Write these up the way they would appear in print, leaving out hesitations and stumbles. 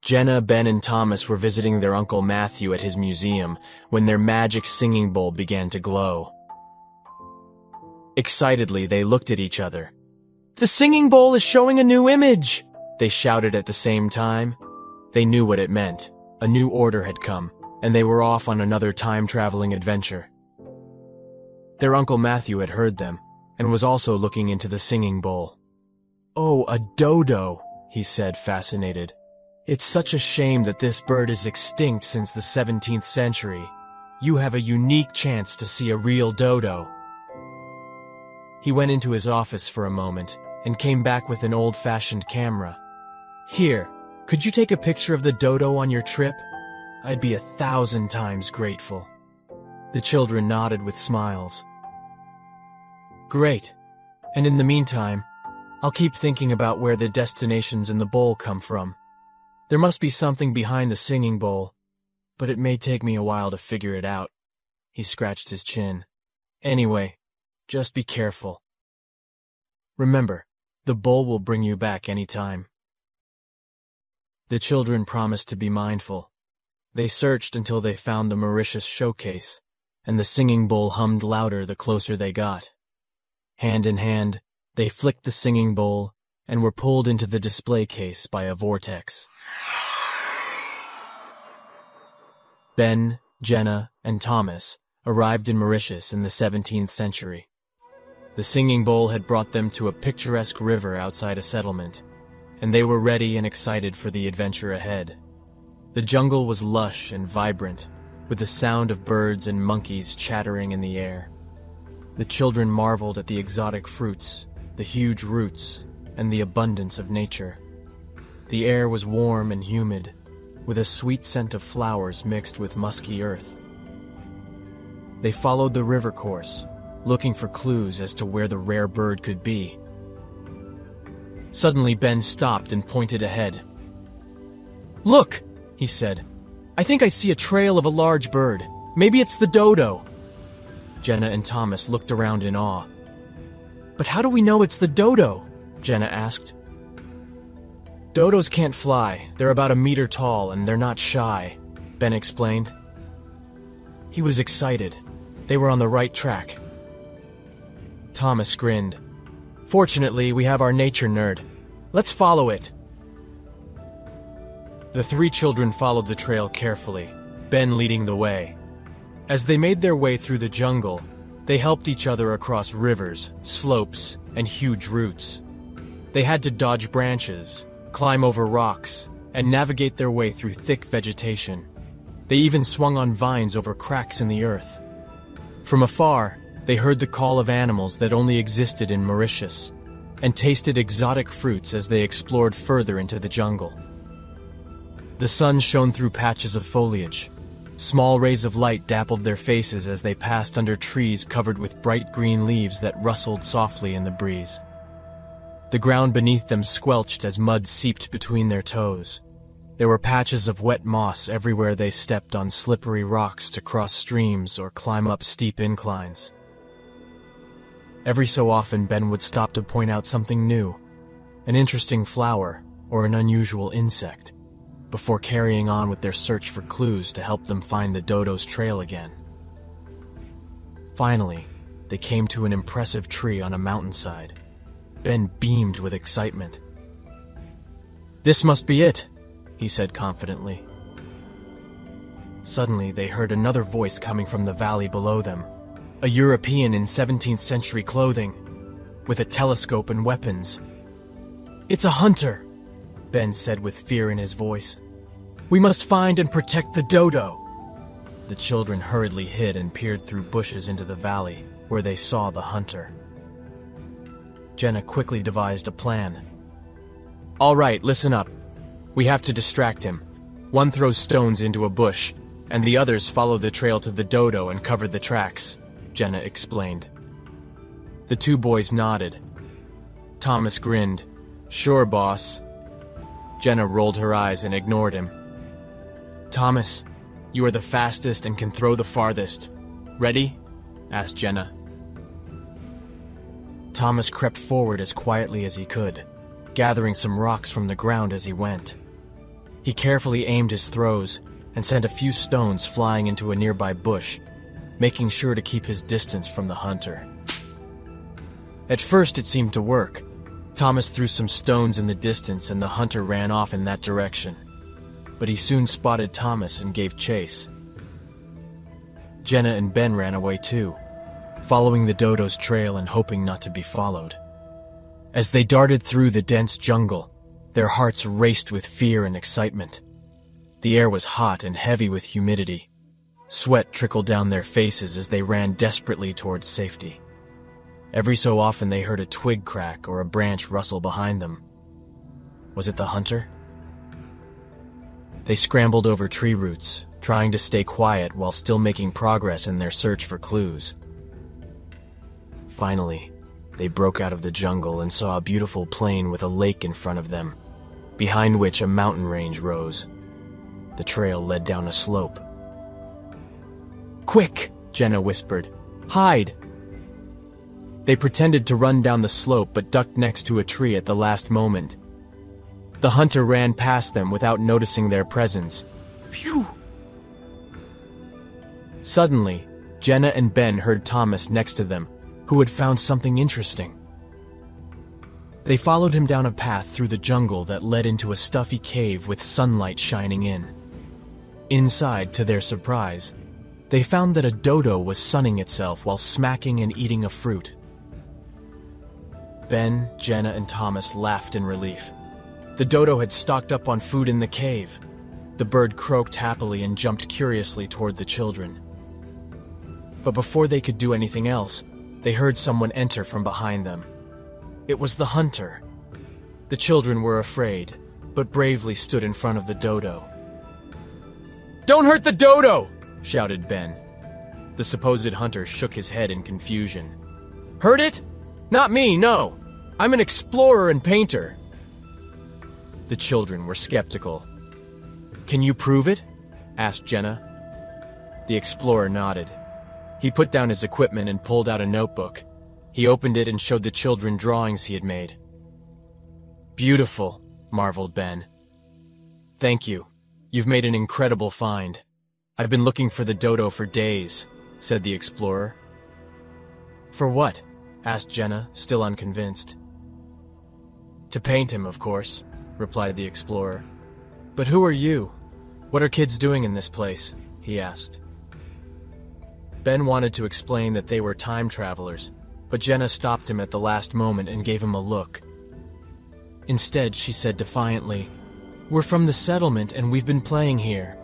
Jenna, Ben, and Thomas were visiting their Uncle Matthew at his museum when their magic singing bowl began to glow. Excitedly, they looked at each other. "The singing bowl is showing a new image!" they shouted at the same time. They knew what it meant. A new order had come, and they were off on another time-traveling adventure. Their Uncle Matthew had heard them, and was also looking into the singing bowl. "Oh, a dodo," he said, fascinated. "It's such a shame that this bird is extinct since the 17th century. You have a unique chance to see a real dodo." He went into his office for a moment, and came back with an old-fashioned camera. "Here, could you take a picture of the dodo on your trip? I'd be 1,000 times grateful." The children nodded with smiles. "Great. And in the meantime, I'll keep thinking about where the destinations in the bowl come from. There must be something behind the singing bowl, but it may take me a while to figure it out." He scratched his chin. "Anyway, just be careful. Remember, the bowl will bring you back any time." The children promised to be mindful. They searched until they found the Mauritius showcase, and the singing bowl hummed louder the closer they got. Hand in hand, they flicked the singing bowl and were pulled into the display case by a vortex. Ben, Jenna, and Thomas arrived in Mauritius in the 17th century. The singing bowl had brought them to a picturesque river outside a settlement, and they were ready and excited for the adventure ahead. The jungle was lush and vibrant, with the sound of birds and monkeys chattering in the air. The children marveled at the exotic fruits, the huge roots, and the abundance of nature. The air was warm and humid, with a sweet scent of flowers mixed with musky earth. They followed the river course, looking for clues as to where the rare bird could be. Suddenly, Ben stopped and pointed ahead. "Look!" he said. "I think I see a trail of a large bird. Maybe it's the dodo." Jenna and Thomas looked around in awe. "But how do we know it's the dodo?" Jenna asked. "Dodos can't fly. They're about 1 meter tall, and they're not shy," Ben explained. He was excited. They were on the right track. Thomas grinned. "Fortunately, we have our nature nerd. Let's follow it." The 3 children followed the trail carefully, Ben leading the way. As they made their way through the jungle, they helped each other across rivers, slopes, and huge roots. They had to dodge branches, climb over rocks, and navigate their way through thick vegetation. They even swung on vines over cracks in the earth. From afar, they heard the call of animals that only existed in Mauritius, and tasted exotic fruits as they explored further into the jungle. The sun shone through patches of foliage. Small rays of light dappled their faces as they passed under trees covered with bright green leaves that rustled softly in the breeze. The ground beneath them squelched as mud seeped between their toes. There were patches of wet moss everywhere they stepped on slippery rocks to cross streams or climb up steep inclines. Every so often, Ben would stop to point out something new, an interesting flower or an unusual insect, before carrying on with their search for clues to help them find the dodo's trail again. Finally, they came to an impressive tree on a mountainside. Ben beamed with excitement. "This must be it," he said confidently. Suddenly, they heard another voice coming from the valley below them, a European in 17th century clothing, with a telescope and weapons. "It's a hunter," Ben said with fear in his voice. "We must find and protect the dodo." The children hurriedly hid and peered through bushes into the valley, where they saw the hunter. Jenna quickly devised a plan. "All right, listen up. We have to distract him. One throws stones into a bush, and the others follow the trail to the dodo and cover the tracks," Jenna explained. The 2 boys nodded. Thomas grinned. "Sure, boss." Jenna rolled her eyes and ignored him. "Thomas, you are the fastest and can throw the farthest. Ready?" asked Jenna. Thomas crept forward as quietly as he could, gathering some rocks from the ground as he went. He carefully aimed his throws and sent a few stones flying into a nearby bush, making sure to keep his distance from the hunter. At first, it seemed to work. Thomas threw some stones in the distance and the hunter ran off in that direction. But he soon spotted Thomas and gave chase. Jenna and Ben ran away too, following the Dodo's trail and hoping not to be followed. As they darted through the dense jungle, their hearts raced with fear and excitement. The air was hot and heavy with humidity. Sweat trickled down their faces as they ran desperately towards safety. Every so often they heard a twig crack or a branch rustle behind them. Was it the hunter? They scrambled over tree roots, trying to stay quiet while still making progress in their search for clues. Finally, they broke out of the jungle and saw a beautiful plain with a lake in front of them, behind which a mountain range rose. The trail led down a slope. "Quick!" Jenna whispered. "Hide!" They pretended to run down the slope but ducked next to a tree at the last moment. The hunter ran past them without noticing their presence. Phew! Suddenly, Jenna and Ben heard Thomas next to them, who had found something interesting. They followed him down a path through the jungle that led into a stuffy cave with sunlight shining in. Inside, to their surprise, they found that a dodo was sunning itself while smacking and eating a fruit. Ben, Jenna, and Thomas laughed in relief. The dodo had stocked up on food in the cave. The bird croaked happily and jumped curiously toward the children. But before they could do anything else, they heard someone enter from behind them. It was the hunter. The children were afraid, but bravely stood in front of the dodo. "Don't hurt the dodo!" shouted Ben. The supposed hunter shook his head in confusion. "Hurt it? Not me, no. I'm an explorer and painter." The children were skeptical. "Can you prove it?" asked Jenna. The explorer nodded. He put down his equipment and pulled out a notebook. He opened it and showed the children drawings he had made. "Beautiful," marveled Ben. "Thank you. You've made an incredible find. I've been looking for the dodo for days," said the explorer. "For what?" asked Jenna, still unconvinced. "To paint him, of course," replied the explorer. "But who are you? What are kids doing in this place?" he asked. Ben wanted to explain that they were time travelers, but Jenna stopped him at the last moment and gave him a look. Instead, she said defiantly, "We're from the settlement and we've been playing here."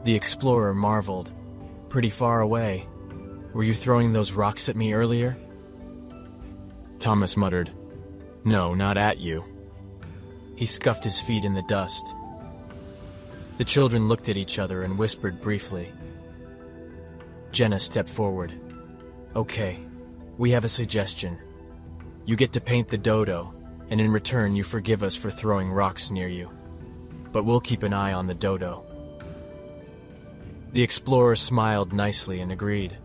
The explorer marveled. "Pretty far away. Were you throwing those rocks at me earlier?" Thomas muttered, "No, not at you." He scuffed his feet in the dust. The children looked at each other and whispered briefly. Jenna stepped forward. "Okay, we have a suggestion. You get to paint the dodo, and in return you forgive us for throwing rocks near you. But we'll keep an eye on the dodo." The explorer smiled nicely and agreed.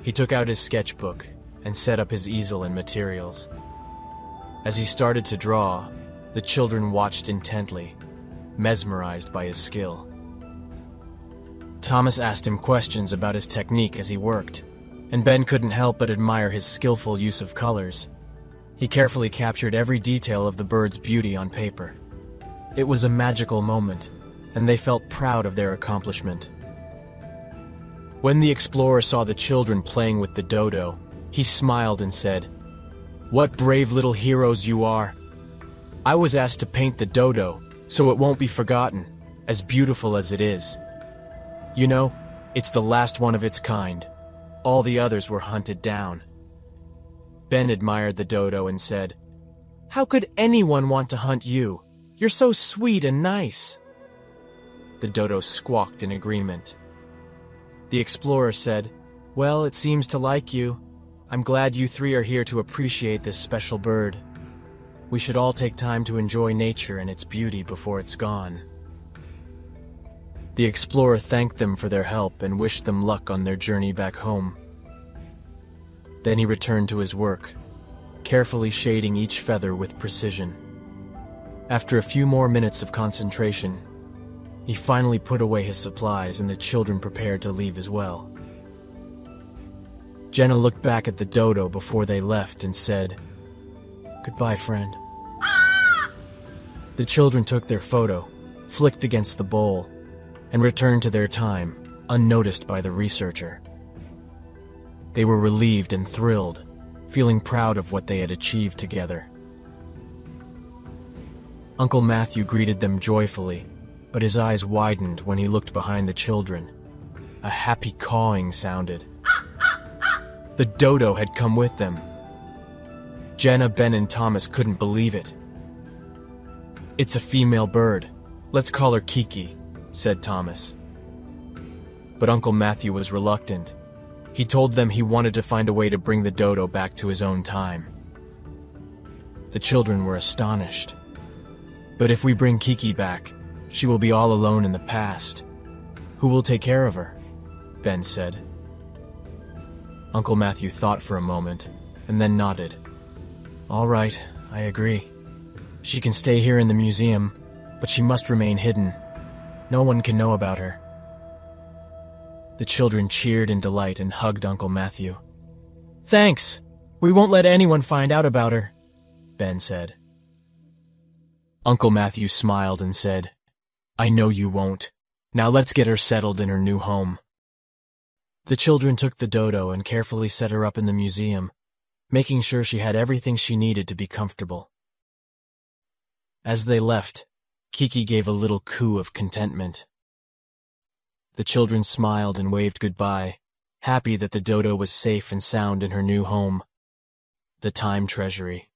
He took out his sketchbook and set up his easel and materials. As he started to draw, the children watched intently, mesmerized by his skill. Thomas asked him questions about his technique as he worked, and Ben couldn't help but admire his skillful use of colors. He carefully captured every detail of the bird's beauty on paper. It was a magical moment, and they felt proud of their accomplishment. When the explorer saw the children playing with the dodo, he smiled and said, "What brave little heroes you are! I was asked to paint the dodo, so it won't be forgotten, as beautiful as it is. You know, it's the last one of its kind. All the others were hunted down." Ben admired the dodo and said, "How could anyone want to hunt you? You're so sweet and nice." The dodo squawked in agreement. The explorer said, "Well, it seems to like you. I'm glad you three are here to appreciate this special bird. We should all take time to enjoy nature and its beauty before it's gone." The explorer thanked them for their help and wished them luck on their journey back home. Then he returned to his work, carefully shading each feather with precision. After a few more minutes of concentration, he finally put away his supplies and the children prepared to leave as well. Jenna looked back at the Dodo before they left and said, "Goodbye, friend." The children took their photo, flicked against the bowl, and returned to their time, unnoticed by the researcher. They were relieved and thrilled, feeling proud of what they had achieved together. Uncle Matthew greeted them joyfully, but his eyes widened when he looked behind the children. A happy cawing sounded. The Dodo had come with them. Jenna, Ben, and Thomas couldn't believe it. "It's a female bird. Let's call her Kiki," said Thomas. But Uncle Matthew was reluctant. He told them he wanted to find a way to bring the Dodo back to his own time. The children were astonished. "But if we bring Kiki back, she will be all alone in the past. Who will take care of her?" Ben said. Uncle Matthew thought for a moment, and then nodded. "All right, I agree. She can stay here in the museum, but she must remain hidden. No one can know about her." The children cheered in delight and hugged Uncle Matthew. "Thanks! We won't let anyone find out about her," Ben said. Uncle Matthew smiled and said, "I know you won't. Now let's get her settled in her new home." The children took the Dodo and carefully set her up in the museum, making sure she had everything she needed to be comfortable. As they left, Kiki gave a little coo of contentment. The children smiled and waved goodbye, happy that the Dodo was safe and sound in her new home, the Time Treasury.